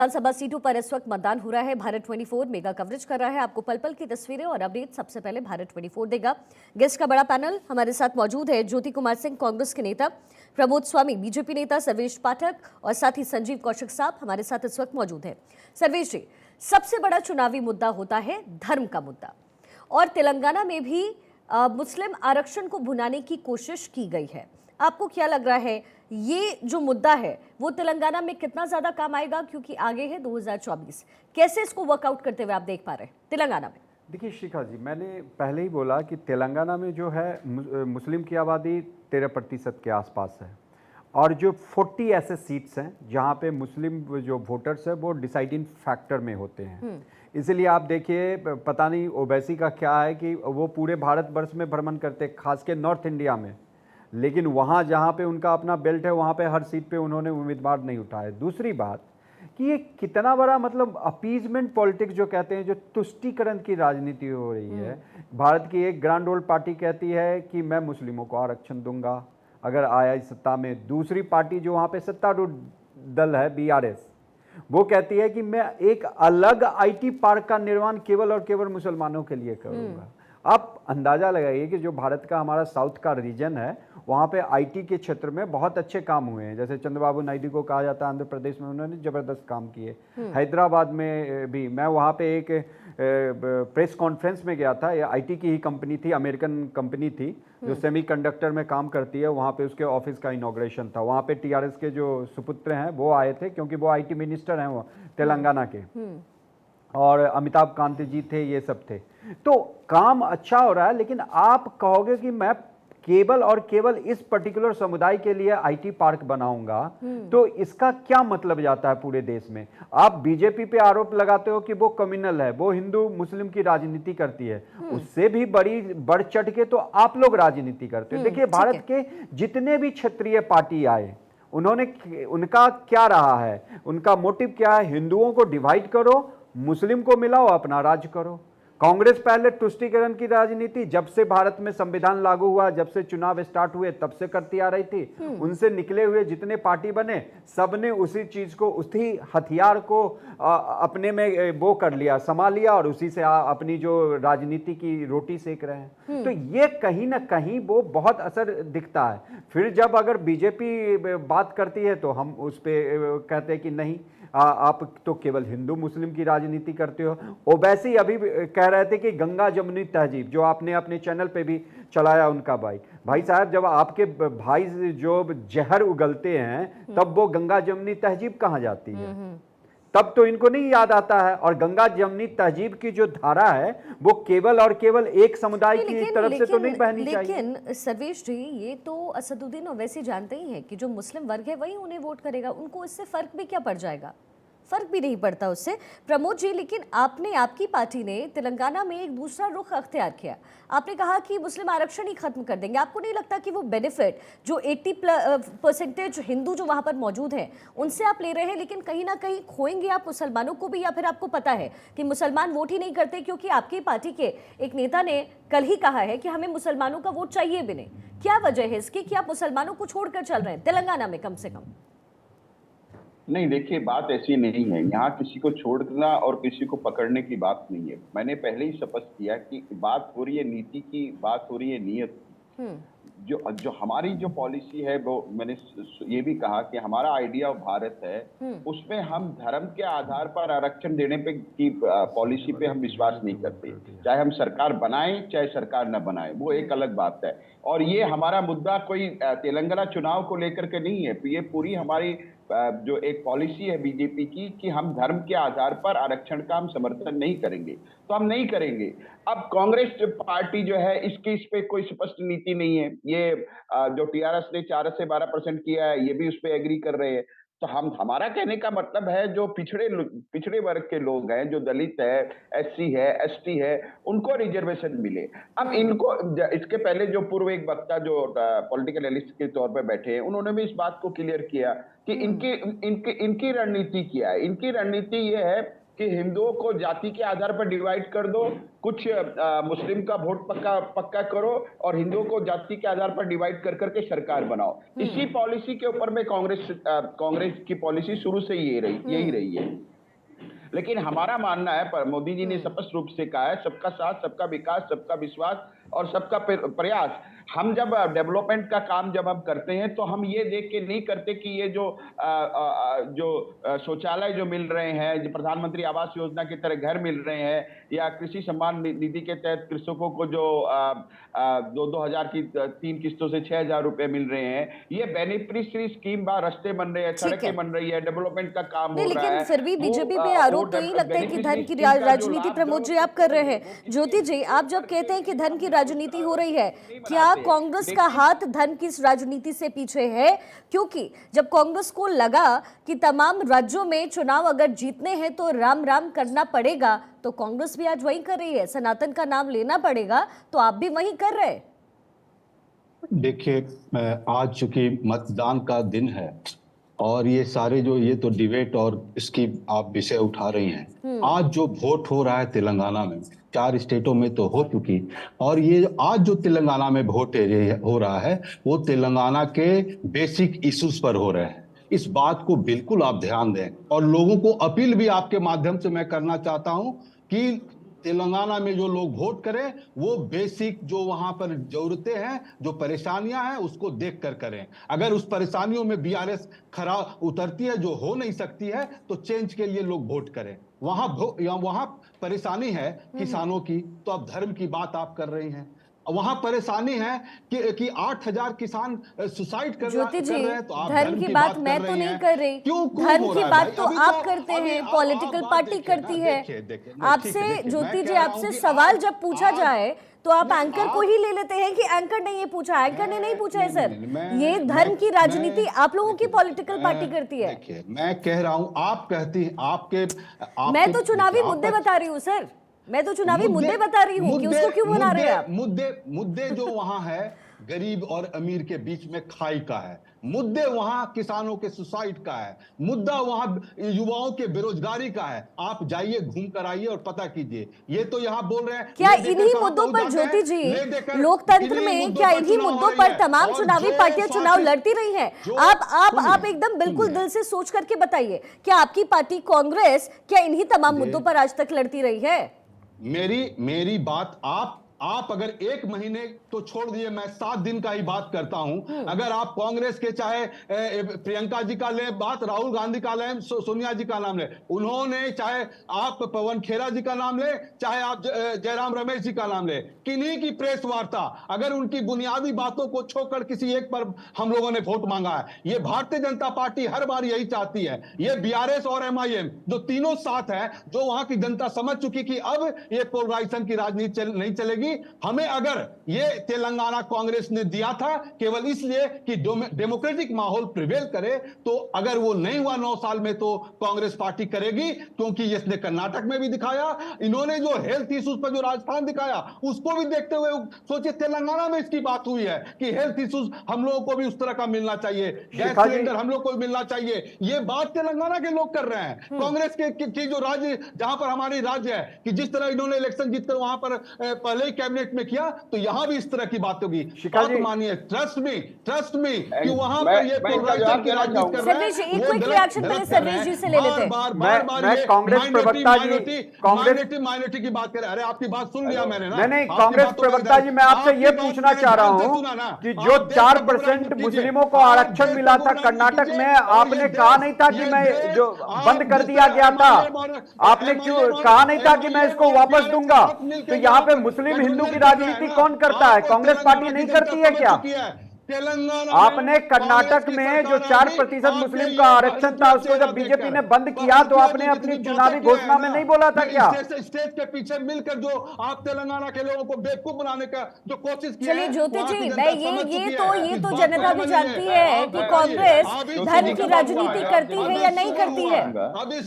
विधानसभा सीटों पर इस वक्त मतदान हो रहा है। भारत 24 मेगा कवरेज कर रहा है। आपको पल पल की तस्वीरें और अपडेट सबसे पहले भारत 24 देगा। गेस्ट का बड़ा पैनल हमारे साथ मौजूद है। ज्योति कुमार सिंह कांग्रेस के नेता, प्रमोद स्वामी बीजेपी नेता, सर्वेश पाठक और साथ ही संजीव कौशिक साहब हमारे साथ इस वक्त मौजूद है। सर्वेश जी, सबसे बड़ा चुनावी मुद्दा होता है धर्म का मुद्दा, और तेलंगाना में भी मुस्लिम आरक्षण को भुनाने की कोशिश की गई है। आपको क्या लग रहा है, ये जो मुद्दा है वो तेलंगाना में कितना ज्यादा काम आएगा, क्योंकि आगे है 2024, कैसे इसको वर्कआउट करते हुए आप देख पा रहे हैं तेलंगाना में? देखिए शिखा जी, मैंने पहले ही बोला कि तेलंगाना में जो है मुस्लिम की आबादी 13% के आसपास है, और जो 40 ऐसे सीट्स हैं जहाँ पे मुस्लिम जो वोटर्स है वो डिसाइडिंग फैक्टर में होते हैं। इसलिए आप देखिए, पता नहीं ओवैसी का क्या है कि वो पूरे भारतवर्ष में भ्रमण करते, खास के नॉर्थ इंडिया में, लेकिन वहाँ जहाँ पे उनका अपना बेल्ट है वहाँ पे हर सीट पे उन्होंने उम्मीदवार नहीं उठाए। दूसरी बात कि ये कितना बड़ा मतलब अपीजमेंट पॉलिटिक्स जो कहते हैं, जो तुष्टीकरण की राजनीति हो रही है। भारत की एक ग्रांड ओल्ड पार्टी कहती है कि मैं मुस्लिमों को आरक्षण दूंगा अगर आया इस सत्ता में। दूसरी पार्टी जो वहाँ पे सत्तारूढ़ दल है बीआरएस, वो कहती है कि मैं एक अलग आईटी पार्क का निर्माण केवल और केवल मुसलमानों के लिए करूंगा। आप अंदाजा लगाइए कि जो भारत का हमारा साउथ का रीजन है वहाँ पे आईटी के क्षेत्र में बहुत अच्छे काम हुए हैं। जैसे चंद्रबाबू नायडू को कहा जाता है, आंध्र प्रदेश में उन्होंने जबरदस्त काम किए। हैदराबाद में भी मैं वहाँ पे एक प्रेस कॉन्फ्रेंस में गया था। ये आईटी की ही कंपनी थी, अमेरिकन कंपनी थी जो सेमीकंडक्टर में काम करती है। वहाँ पे उसके ऑफिस का इनॉग्रेशन था। वहाँ पे टीआरएस के जो सुपुत्र हैं वो आए थे, क्योंकि वो आईटी मिनिस्टर हैं वो तेलंगाना के, और अमिताभ कांत जी थे, ये सब थे। तो काम अच्छा हो रहा है, लेकिन आप कहोगे कि मैं केवल और केवल इस पर्टिकुलर समुदाय के लिए आईटी पार्क बनाऊंगा, तो इसका क्या मतलब जाता है पूरे देश में? आप बीजेपी पे आरोप लगाते हो कि वो कम्युनल है, वो हिंदू मुस्लिम की राजनीति करती है। उससे भी बढ़ चढ़ के तो आप लोग राजनीति करते हो। देखिए, भारत के जितने भी क्षेत्रीय पार्टी आए, उनका क्या रहा है, उनका मोटिव क्या है? हिंदुओं को डिवाइड करो, मुस्लिम को मिलाओ, अपना राज करो। कांग्रेस पहले तुष्टीकरण की राजनीति जब से भारत में संविधान लागू हुआ, जब से चुनाव स्टार्ट हुए, तब से करती आ रही थी। उनसे निकले हुए जितने पार्टी बने, सबने उसी चीज को, उसी हथियार को अपने में वो कर लिया, संभाल लिया, और उसी से अपनी जो राजनीति की रोटी सेक रहे हैं। तो ये कहीं ना कहीं वो बहुत असर दिखता है। फिर जब अगर बीजेपी बात करती है तो हम उस पर कहते हैं कि नहीं, आप तो केवल हिंदू मुस्लिम की राजनीति करते हो। ओवैसी अभी कह रहे थे कि गंगा जमुनी तहजीब, जो आपने अपने चैनल पे भी चलाया उनका भाई साहब, जब आपके भाई जो जहर उगलते हैं तब वो गंगा जमुनी तहजीब कहाँ जाती है? तब तो इनको नहीं याद आता है। और गंगा जमुनी तहजीब की जो धारा है वो केवल और केवल एक समुदाय की तरफ से तो नहीं बहनी चाहिए। लेकिन सर्वेश जी, ये तो असदुद्दीन ओवैसी जानते ही हैं कि जो मुस्लिम वर्ग है वही उन्हें वोट करेगा। उनको इससे फर्क भी क्या पड़ जाएगा? फर्क भी नहीं पड़ता उससे। प्रमोद जी, लेकिन आपकी पार्टी ने तेलंगाना में एक दूसरा रुख अख्तियार किया। आपने कहा कि मुस्लिम आरक्षण ही खत्म कर देंगे। आपको नहीं लगता कि वो बेनिफिट जो 80% हिंदू जो वहां पर मौजूद हैं उनसे आप ले रहे हैं, लेकिन कहीं ना कहीं खोएंगे आप मुसलमानों को भी? या फिर आपको पता है कि मुसलमान वोट ही नहीं करते, क्योंकि आपकी पार्टी के एक नेता ने कल ही कहा है कि हमें मुसलमानों का वोट चाहिए भी नहीं? क्या वजह है इसकी कि आप मुसलमानों को छोड़कर चल रहे हैं तेलंगाना में कम से कम? नहीं, देखिए, बात ऐसी नहीं है। यहाँ किसी को छोड़ना और किसी को पकड़ने की बात नहीं है। मैंने पहले ही स्पष्ट किया कि बात हो रही है नीति की, बात हो रही है नियत की। जो हमारी जो पॉलिसी है, वो मैंने ये भी कहा कि हमारा आइडिया ऑफ भारत है, उसमें हम धर्म के आधार पर आरक्षण देने पे की पॉलिसी पे हम विश्वास नहीं करते। चाहे हम सरकार बनाएं चाहे सरकार न बनाए, वो एक अलग बात है। और ये हमारा मुद्दा कोई तेलंगाना चुनाव को लेकर के नहीं है। ये पूरी हमारी जो एक पॉलिसी है बीजेपी की कि हम धर्म के आधार पर आरक्षण का हम समर्थन नहीं करेंगे, तो हम नहीं करेंगे। अब कांग्रेस पार्टी जो है, इस पे कोई स्पष्ट नीति नहीं है। ये जो टीआरएस ने 4 से 12% किया है, ये भी उस पे एग्री कर रहे हैं। तो हमारा कहने का मतलब है, जो पिछड़े वर्ग के लोग हैं, जो दलित है, एससी है, एसटी है, उनको रिजर्वेशन मिले। अब इनको, इसके पहले जो पूर्व एक वक्ता जो पॉलिटिकल एनालिस्ट के तौर पे बैठे हैं, उन्होंने भी इस बात को क्लियर किया कि इनकी रणनीति क्या है। इनकी रणनीति ये है कि हिंदुओं को जाति के आधार पर डिवाइड कर दो, कुछ मुस्लिम का वोट पक्का करो, और हिंदुओं को जाति के आधार पर डिवाइड कर करके सरकार बनाओ। इसी पॉलिसी के ऊपर में कांग्रेस की पॉलिसी शुरू से यही रही है। लेकिन हमारा मानना है, पर मोदी जी ने स्पष्ट रूप से कहा है, सबका साथ, सबका विकास, सबका विश्वास और सबका प्रयास। हम जब डेवलपमेंट का काम जब हम करते हैं तो हम ये देख के नहीं करते कि ये जो शौचालय जो मिल रहे हैं, जो प्रधानमंत्री आवास योजना की तरह घर मिल रहे हैं, या कृषि सम्मान निधि के तहत कृषकों को जो 2,000 की 3 किस्तों से 6,000 रुपए मिल रहे हैं, ये बेनिफिशियरी स्कीम बा, रास्ते बन रहे हैं, सड़कें बन रही है, डेवलपमेंट का काम हो रहा है। लेकिन फिर भी बीजेपी पे आरोप तो यही लगता है कि धन की राजनीति प्रमोद जी आप कर रहे हैं। ज्योति जी, आप जब कहते हैं कि धन की राजनीति हो रही है, क्या कांग्रेस का हाथ धन की इस राजनीति से पीछे है? क्योंकि जब कांग्रेस को लगा कि तमाम राज्यों में चुनाव अगर जीतने हैं तो राम राम करना पड़ेगा, तो कांग्रेस भी आज वही कर रही है। सनातन का नाम लेना पड़ेगा, तो आप भी वही कर रहे हैं। देखिए, आज चूंकि मतदान का दिन है और ये सारे जो ये तो डिबेट और इसकी आप विषय उठा रही हैं, आज जो वोट हो रहा है तेलंगाना में, 4 स्टेटों में तो हो चुकी, और ये आज जो तेलंगाना में वोट हो रहा है वो तेलंगाना के बेसिक इश्यूज पर हो रहे हैं। इस बात को बिल्कुल आप ध्यान दें, और लोगों को अपील भी आपके माध्यम से मैं करना चाहता हूं कि तेलंगाना में जो लोग वोट करें वो बेसिक जो वहां पर जरूरतें हैं, जो परेशानियां हैं, उसको देख कर करें। अगर उस परेशानियों में बीआरएस खरा उतरती है, जो हो नहीं सकती है, तो चेंज के लिए लोग वोट करें। वहां परेशानी है किसानों की, तो अब धर्म की बात आप कर रही हैं। वहां परेशानी है कि 8,000 किसान सुसाइड कर रहे हैं, तो आप धर्म की बात मैं तो नहीं कर रही। धर्म की बात तो आप करते हैं, पॉलिटिकल पार्टी करती है। आपसे ज्योति जी, आपसे सवाल जब पूछा जाए तो आप एंकर को ही ले लेते हैं कि एंकर ने ये पूछा, एंकर ने नहीं पूछा है। सर, ये धर्म की राजनीति आप लोगों की पॉलिटिकल पार्टी करती है। देखिए, मैं कह रहा हूं, आप कहती हैं आपके मैं तो चुनावी मुद्दे बता रही हूँ सर, मैं तो चुनावी मुद्दे बता रही हूँ कि उसको क्यों बना रहे हैं आप? मुद्दे जो वहां है गरीब और अमीर के बीच में खाई का है, मुद्दे वहां किसानों के सुसाइड का है, मुद्दा वहां युवाओं के बेरोजगारी का है। आप जाइए, घूम कर आइए और पता कीजिए। ये तो यहाँ बोल रहे हैं क्या इन्हीं मुद्दों पर, ज्योति जी, लोकतंत्र में क्या इन्हीं मुद्दों पर तमाम चुनावी पार्टियां चुनाव लड़ती रही हैं? आप एकदम बिल्कुल दिल से सोच करके बताइए, क्या आपकी पार्टी कांग्रेस क्या इन्हीं तमाम मुद्दों पर आज तक लड़ती रही है? मेरी बात, आप अगर 1 महीने तो छोड़ दिए, मैं 7 दिन का ही बात करता हूं। अगर आप कांग्रेस के चाहे प्रियंका जी का ले बात, राहुल गांधी का ले, सोनिया जी का नाम ले, उन्होंने, चाहे आप पवन खेरा जी का नाम ले, चाहे आप जयराम रमेश जी का नाम ले, किन्हीं की प्रेस वार्ता, अगर उनकी बुनियादी बातों को छोड़कर किसी एक पर हम लोगों ने वोट मांगा है। ये भारतीय जनता पार्टी हर बार यही चाहती है। ये बीआरएस और एमआईएम जो तीनों साथ है, जो वहां की जनता समझ चुकी कि अब ये पोलराइजेशन की राजनीति नहीं चलेगी। हमें अगर ये तेलंगाना कांग्रेस ने दिया था केवल इसलिए कि डेमोक्रेटिक माहौल प्रिवेल करे, तो अगर वो नहीं हुआ 9 साल में, तो कांग्रेस पार्टी करेगी, क्योंकि इसने कर्नाटक में भी दिखाया। इन्होंने जो हेल्थ इश्यूज पर जो राजस्थान दिखाया, उसको भी देखते हुए सोचिए तेलंगाना में इसकी बात हुई है कि हेल्थ इश्यूज हम लोगों को भी उस तरह का मिलना चाहिए, गैस सिलेंडर हम लोग को भी मिलना चाहिए। ये बात तेलंगाना के लोग कर रहे हैं। कांग्रेस की जो राज्य, जहां पर हमारी राज्य है, कि जिस तरह इन्होंने इलेक्शन जीतकर वहां पर पहले ही कैबिनेट में किया, तो यहां भी इस तरह की बात होगी। बात मानिए, ट्रस्ट मी कि वहां पर ये पोलराइजेशन की राजनीति कर रहे हैं। एक क्विक रिएक्शन पहले सर्वेश जी से ले लेते हैं। मैं कांग्रेस प्रवक्ता जी, माइनॉरिटी की बात करें। अरे आपकी बात सुन लिया मैंने ना। नहीं, कांग्रेस प्रवक्ता जी, मैं आपसे ये पूछना चाह रहा हूं कि जो 4% मुस्लिमों को आरक्षण मिला था कर्नाटक में, आपने कहा नहीं था कि मैं जो बंद कर दिया गया था, आपने क्यों कहा नहीं था कि मैं इसको वापस दूंगा? तो यहाँ पे मुस्लिम हिंदू की राजनीति कौन करता है? कांग्रेस पार्टी नहीं करती है क्या? तेलंगाना आपने कर्नाटक में जो 4% मुस्लिम का आरक्षण था, उसको जब बीजेपी ने बंद किया, तो आपने अपनी चुनावी घोषणा में नहीं बोला था क्या? स्टेज के पीछे मिलकर जो आप तेलंगाना के लोगों को बेवकूफ बनाने का जो कोशिश की। चलिए ज्योति जी, मैं ये तो जनता भी जानती है कि कांग्रेस धर्म की राजनीति करती है या नहीं करती है,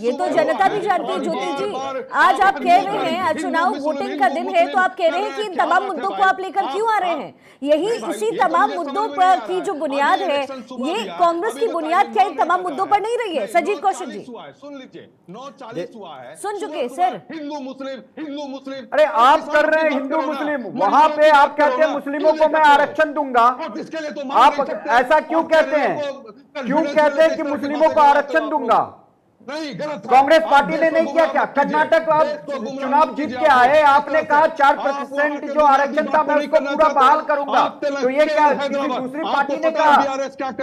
ये तो जनता भी जानती है। ज्योति जी, आज आप कह रहे हैं चुनाव वोटिंग का दिन है, तो आप कह रहे हैं कि इन तमाम मुद्दों को आप लेकर क्यों आ रहे हैं? यही इसी तमाम मुद्दों पर की जो बुनियाद है, ये कांग्रेस की बुनियाद क्या इन तमाम मुद्दों पर नहीं रही है? सजीव कौशिक जी, सुन लीजिए, 9:40 हुआ है, सुन चुके सर। हिंदू मुस्लिम। अरे आप कर रहे हैं हिंदू मुस्लिम, वहां पे आप कहते हैं मुस्लिमों को मैं आरक्षण दूंगा। आप ऐसा क्यों कहते हैं? क्यों कहते हैं कि मुस्लिमों को आरक्षण दूंगा? नहीं, गलत है। कांग्रेस आप पार्टी ने देश को नहीं किया गुमराह क्या? मत कीजिए। कर्नाटक देश आप को गुमराह चुनाव मत जीत कीजिए, के आप आए, गलत आपने है। कहा आप 4% जो वहां की आरक्षण बात था तो मैं नहीं उसको करना पूरा चाहते। बहाल करूंगा, आप तो ये क्या तेलंगाना है किसी जनाब। दूसरी आपको पार्टी ने पता है कहा? बीआरएस क्या करती